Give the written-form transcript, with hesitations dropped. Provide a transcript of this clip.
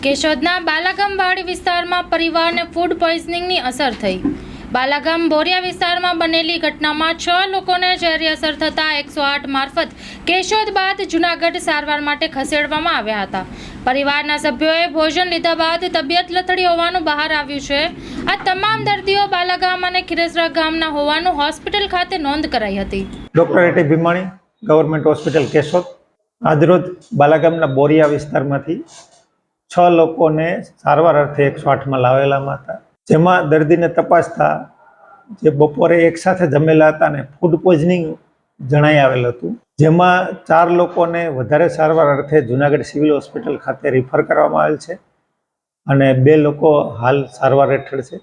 કેશોદના બાલાગામ વાડી વિસ્તારમાં પરિવારને ફૂડ પોઈઝનિંગની અસર થઈ। બાલાગામ બોરિયા વિસ્તારમાં બનેલી ઘટનામાં 6 લોકોને ઝેરી અસર થતાં 108 મારફત કેશોદ બાદ જૂનાગઢ સારવાર માટે ખસેડવામાં આવ્યા હતા। પરિવારના સભ્યોએ ભોજન લીધા બાદ તબિયત લથડી હોવાનું બહાર આવ્યું છે। આ તમામ દર્દીઓ બાલાગામ અને ખીરસરા ગામના હોવાનું હોસ્પિટલ ખાતે નોંધ કરાઈ હતી। Doctor A T Bhimani government hospital Keshod આજરોજ બાલાગામના બોરિયા વિસ્તારમાંથી 6 લોકોને સારવાર અર્થે 108માં લાવેલામાં હતા, જેમાં દર્દીને તપાસતા જે બપોરે એકસાથે જમેલા હતા અને ફૂડ પોઈઝનિંગ જણાઈ આવેલ હતું, જેમાં 4 લોકોને વધારે સારવાર અર્થે જૂનાગઢ સિવિલ હોસ્પિટલ ખાતે રિફર કરવામાં આવેલ છે અને 2 લોકો હાલ સારવાર હેઠળ છે।